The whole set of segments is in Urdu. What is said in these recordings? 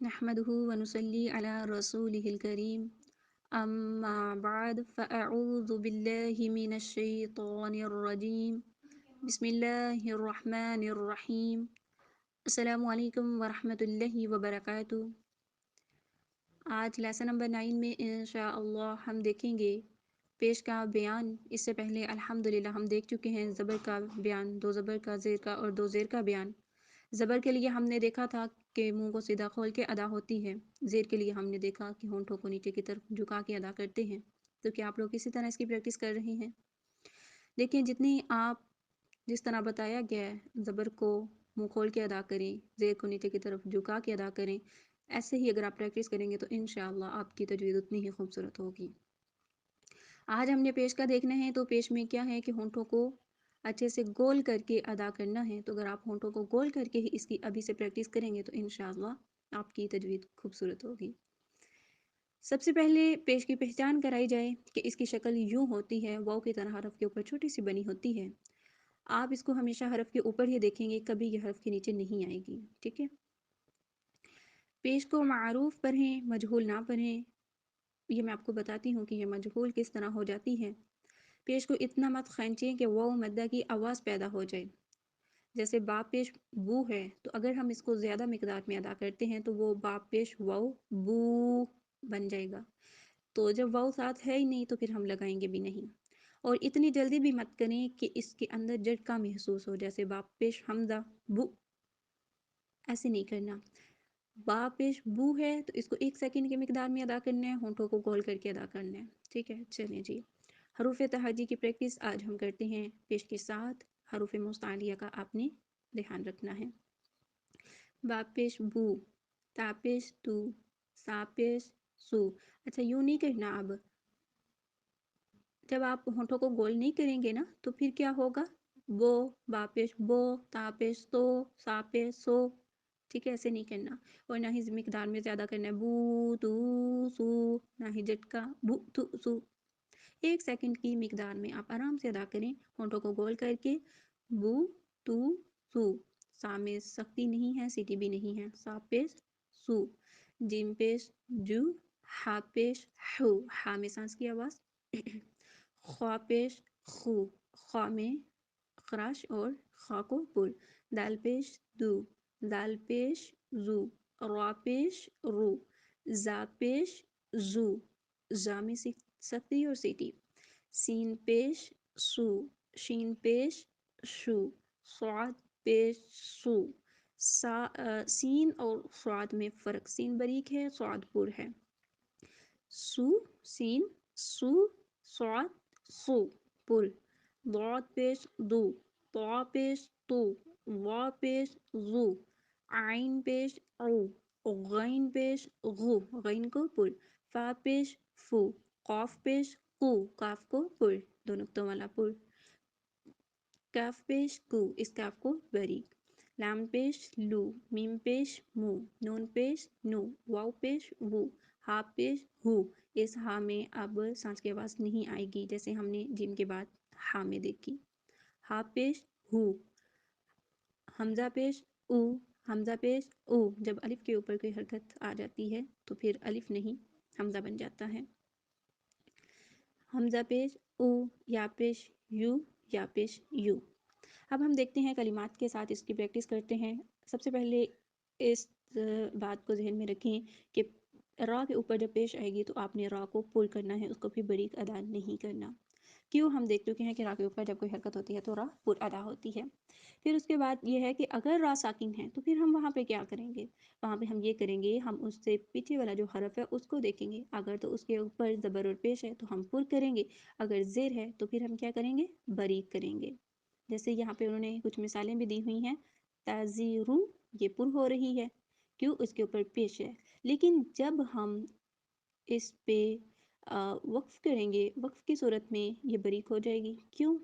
نحمده ونصلي على رسوله الكريم أما بعد فأعوذ بالله من الشيطان الرجيم بسم الله الرحمن الرحيم السلام علیکم ورحمۃ اللہ وبرکاتہ۔ آج لیسن نمبر 9 میں انشاءاللہ ہم دیکھیں گے پیش کا بیان۔ اس سے پہلے الحمدللہ ہم دیکھ چکے ہیں زبر کا بیان، دو زبر کا، زیر کا اور دو زیر کا بیان۔ زبر کے لیے ہم نے دیکھا تھا کہ منہ کو سیدھا کھول کے ادا ہوتی ہے، زیر کے لیے ہم نے دیکھا کہ ہونٹوں کو نیچے کی طرف جھکا کے ادا کرتے ہیں۔ تو کیا آپ لوگ اسی طرح اس کی پریکٹس کر رہے ہیں؟ دیکھیں جتنی آپ جس طرح بتایا گیا ہے زبر کو منہ کھول کے ادا کریں، زیر کو نیچے کی طرف جھکا کے ادا کریں، ایسے ہی اگر آپ پریکٹس کریں گے تو انشاءاللہ آپ کی تجوید اتنی ہی خوبصورت ہوگی۔ آج ہم نے پیش کا دیکھنا ہے، تو پیش میں کیا ہے کہ ہونٹوں کو اچھے سے گول کر کے ادا کرنا ہے۔ تو اگر آپ ہونٹوں کو گول کر کے ہی اس کی ابھی سے پریکٹس کریں گے تو انشاءاللہ آپ کی تجوید خوبصورت ہوگی۔ سب سے پہلے پیش کی پہچان کرائی جائے کہ اس کی شکل یوں ہوتی ہے، واو کی طرح حرف کے اوپر چھوٹی سی بنی ہوتی ہے۔ آپ اس کو ہمیشہ حرف کے اوپر ہی دیکھیں گے، کبھی یہ حرف کے نیچے نہیں آئے گی، ٹھیک ہے؟ پیش کو معروف پڑھیں، مجہول نہ پڑھیں۔ یہ میں آپ کو بتاتی ہوں کہ یہ مجہول کس طرح ہو جاتی ہے۔ پیش کو اتنا مت کھینچیں کہ واو مدہ کی آواز پیدا ہو جائے۔ جیسے با پیش بو ہے، تو اگر ہم اس کو زیادہ مقدار میں ادا کرتے ہیں تو وہ با پیش واو بو بن جائے گا۔ تو جب واو ساتھ ہے ہی نہیں تو پھر ہم لگائیں گے بھی نہیں۔ اور اتنی جلدی بھی مت کریں کہ اس کے اندر جھٹکا محسوس ہو، جیسے با پیش حمزہ بو، ایسے نہیں کرنا۔ با پیش بو ہے تو اس کو 1 سیکنڈ کی مقدار میں ادا کرنا ہے، ہونٹوں کو گول کر کے ادا کرنا ہے، ٹھیک ہے؟ چلیں جی، حروف تہجی کی پریکٹس آج ہم کرتے ہیں پیش کے ساتھ۔ حروف مستعلیہ کا آپ نے دھیان رکھنا ہے۔ با پیش بو، تا پیش تو، سا پیش سو۔ اچھا یوں نہیں کرنا، اب جب آپ ہونٹوں کو گول نہیں کریں گے نا تو پھر کیا ہوگا؟ بو، با پیش بو، تا پیش تو، سا پیش سو، ٹھیک ہے؟ ایسے نہیں کرنا، اور نہ ہی مقدار میں زیادہ کرنا ہے، بو تو سو، نہ ہی جھٹکا بو تو سو۔ 1 سیکنڈ کی مقدار میں آپ آرام سے ادا کریں، ہونٹوں کو گول کر کے، بو تو سو۔ سا میں سختی نہیں ہے، سیٹی بھی نہیں ہے، سا پیش سو۔ جیم پیش جو، ہا پیش ہو، ہا میں سانس کی آواز، خوا پیش خو، خوا میں خراش اور خا کو پر۔ دال پیش دو، دال پیش زو، را پیش رو، زا پیش زو، زا میں سختی اور سیٹی۔ سین پیش سو، شین پیش شو، صاد پیش سو۔ سین اور صاد میں فرق، سین باریک ہے، صاد پر ہے۔ سو، سین، سو، صاد، سو، پر۔ ضاد پیش دو، طا پیش تو، وا پیش غو، عین پیش او، غین پیش غو، غین کو پر۔ فا پیش فو، قاف پیش قو، کاف کو پر، دو نقطوں والا پر۔ کاف پیش کو، اس کاف کو باریک۔ لام پیش لو، میم پیش مو، نون پیش نو، واو پیش وو، ہا پیش ہو۔ اس ہا میں اب سانس کی آواز نہیں آئے گی، جیسے ہم نے جیم کے بعد ہا میں دیکھی۔ ہا پیش ہو، حمزہ پیش او، حمزہ پیش او۔ جب الف کے اوپر کوئی حرکت آ جاتی ہے تو پھر الف نہیں حمزہ بن جاتا ہے۔ حمزہ پیش او، یا پیش یو، یا پیش یو۔ اب ہم دیکھتے ہیں کلمات کے ساتھ اس کی پریکٹس کرتے ہیں۔ سب سے پہلے اس بات کو ذہن میں رکھیں کہ را کے اوپر جب پیش آئے گی تو آپ نے را کو پل کرنا ہے، اس کو بھی باریک ادا نہیں کرنا۔ کیوں؟ ہم دیکھ چکے ہیں کہ را کے اوپر جب کوئی حرکت ہوتی ہے تو را پر ادا ہوتی ہے۔ پھر اس کے بعد یہ ہے کہ اگر را ساکن ہے تو پھر ہم وہاں پہ کیا کریں گے؟ وہاں پہ ہم یہ کریں گے، ہم اس سے پیچھے والا جو حرف ہے اس کو دیکھیں گے، اگر تو اس کے اوپر زبر اور پیش ہے تو ہم پر کریں گے، اگر زیر ہے تو پھر ہم کیا کریں گے؟ باریک کریں گے۔ جیسے یہاں پہ انہوں نے کچھ مثالیں بھی دی ہوئی ہیں، تازیرو، یہ پر ہو رہی ہے، کیوں؟ اس کے اوپر پیش ہے۔ لیکن جب ہم اس پہ وقف کریں گے، وقف کی صورت میں یہ باریک ہو جائے گی، کیوں؟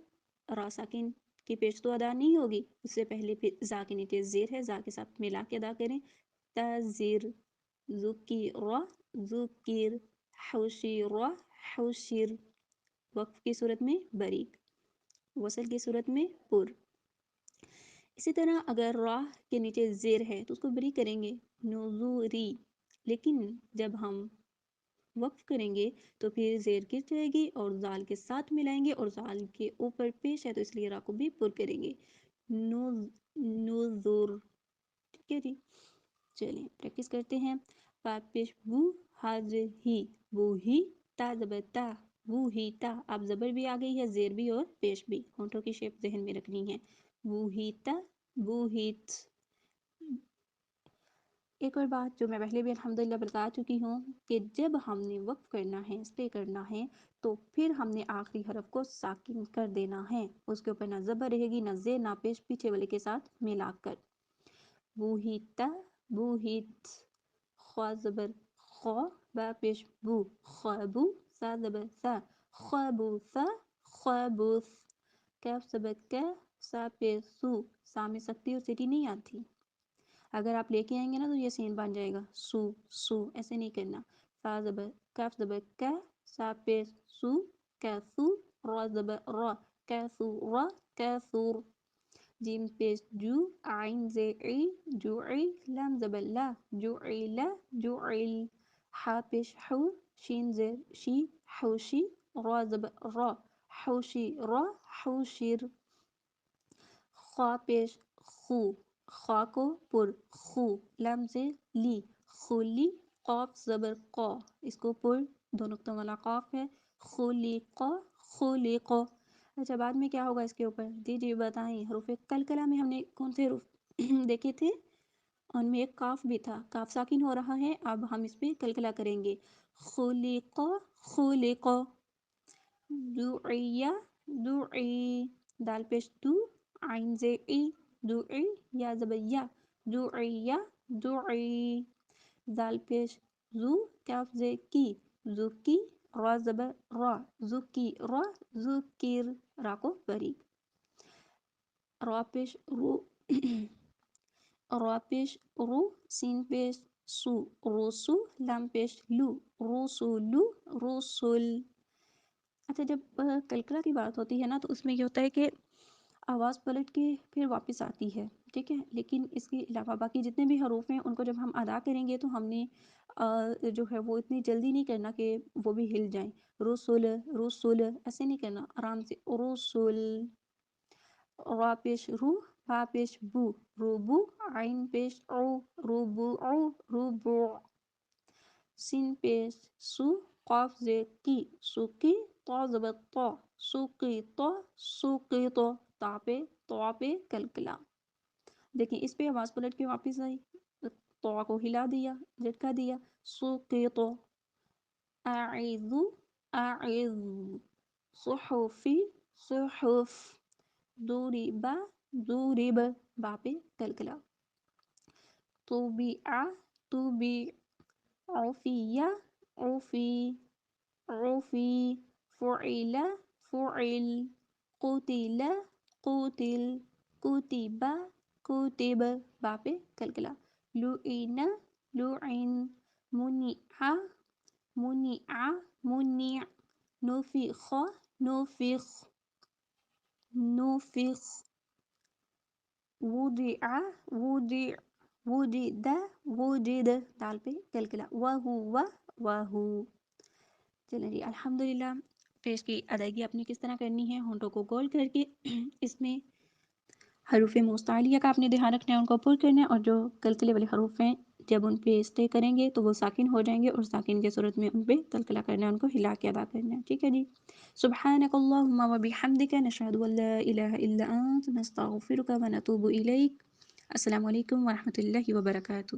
را ساکن کی پیش تو ادا نہیں ہوگی، اس سے پہلے پھر زا کے نیچے زیر ہے، زا کے ساتھ ملا کے ادا کریں، تازیر، ذکر، ذکر، حشر، حشر۔ وقف کی صورت میں باریک، وصل کی صورت میں پر۔ اسی طرح اگر راہ کے نیچے زیر ہے تو اس کو بری کریں گے نزوری، لیکن جب ہم وقف کریں گے تو پھر زیر گر جائے گی اور زال کے ساتھ ملائیں گے اور زال کے اوپر پیش ہے تو اس لیے را کو بھی پر کریں گے نزور، ٹھیک ہے جی۔ چلیں پریکٹس کرتے ہیں۔ پا پیش بو حاض ہی وہ ہی، تا زبر تا وہ ہی تا، اب زبر بھی آ گئی ہے، زیر بھی اور پیش بھی، ہونٹوں کی شیپ ذہن میں رکھنی ہے۔ وہ ہی تا وہ ہیت۔ ایک اور بات جو میں پہلے بھی الحمدللہ بتا چکی ہوں کہ جب ہم نے وقف کرنا ہے، اسٹے کرنا ہے، تو پھر ہم نے آخری حرف کو ساکن کر دینا ہے، اس کے اوپر نہ زبر رہے گی نہ زیر نہ پیش، پیچھے والے کے ساتھ ملا کر۔ بوہیتا بوہیت، خوا زبر خو، با پیش بو خوابو، سا زبر سا خوابوسا خوابوس، کیف زبر کے، سا پیش سو، سا میں سکتی اور سیٹی نہیں آتی، اگر آپ لے کے آئیں گے نا تو یہ سین بن جائے گا سو سو، ایسے نہیں کرنا۔ فا زبر کاف زبر کا، سا پیش سو کیسو، را زبر را کیسو را کیسور، جیم پیش جو، عین زئی جوعی، لام زبر لا جوعیلا جوعیل، حا پیش حو، شین زیر شی حوشی، را زبر را حوشی را حوشیر، خوا پیش خو، خوا کو پر خو، لام سے لی خولی، قاف زبر قا، اس کو پر دو نقطوں والا قاف ہے، خلیقا خلیقا۔ اچھا بعد میں کیا ہوگا اس کے اوپر جی جی بتائیں، حروف کلکلہ میں ہم نے کون سے حروف دیکھے تھے؟ ان میں ایک کاف بھی تھا، کاف ساکن ہو رہا ہے، اب ہم اس پہ کلکلہ کریں گے، خلیقا خلیقا، دعیہ دعی، دال پیش دو، عین زئی دعی، یا زبر یا دعیہ دعی، دال پیش زو، کاف زے کی زکی، را زبر را زکی را زکیر، را کو بری، را پیش رو را پیش رو، سین پیش سو روسو، لام پیش لو روسولو روسول۔ اچھا جب کلکلہ کی بات ہوتی ہے نا تو اس میں یہ ہوتا ہے کہ آواز پلٹ کے پھر واپس آتی ہے، ٹھیک ہے، لیکن اس کے علاوہ باقی جتنے بھی حروف ہیں ان کو جب ہم ادا کریں گے تو ہم نے جو ہے وہ اتنی جلدی نہیں کرنا کہ وہ بھی ہل جائیں، رسول رسول ایسے نہیں کرنا، آرام سے رسول، را پیش رو، با پیش بو روبو، عین پیش او روبوع روبوع، سین پیش سو، قاف زے کی سوکی، طا زبر طا سوقیطا سوقیطا، طا پہ کلکلہ، دیکھیں اس پہ آواز پلٹ کے واپس آئی، طا کو ہلا دیا جھٹکا دیا، سوقیطا، اعیذ اعیذ، صحفی صحف، ضرب ضرب، با پہ کلکلہ، طبع طبع، عفیہ عفی عفی، فعل فعل، قتل قتل، کتب کتب، با پہ کلکلہ، لعن لعن، منع منع منع، نفخ نفخ نفخ، وضع وضع وجد وجد، دال پہ کلکلہ، وہو وہو۔ چلیں جی الحمدللہ، پیش کی ادائیگی آپ نے کس طرح کرنی ہے، ہونٹوں کو گول کر کے اس میں حروف مستعلیہ کا آپ نے دھیان رکھنا ہے، ان کو پر کرنا ہے، اور جو کلکلے والے حروف ہیں جب ان پہ اسٹے کریں گے تو وہ ساکن ہو جائیں گے، اور ساکن کی صورت میں ان پہ کلکلہ کرنا ہے، ان کو ہلا کے ادا کرنا ہے، ٹھیک ہے جی۔ سبحانک اللہم و بحمدک، نشہد ان لا الہ الا انت، نستغفرک و نتوب الیک۔ السلام علیکم ورحمۃ اللہ وبرکاتہ۔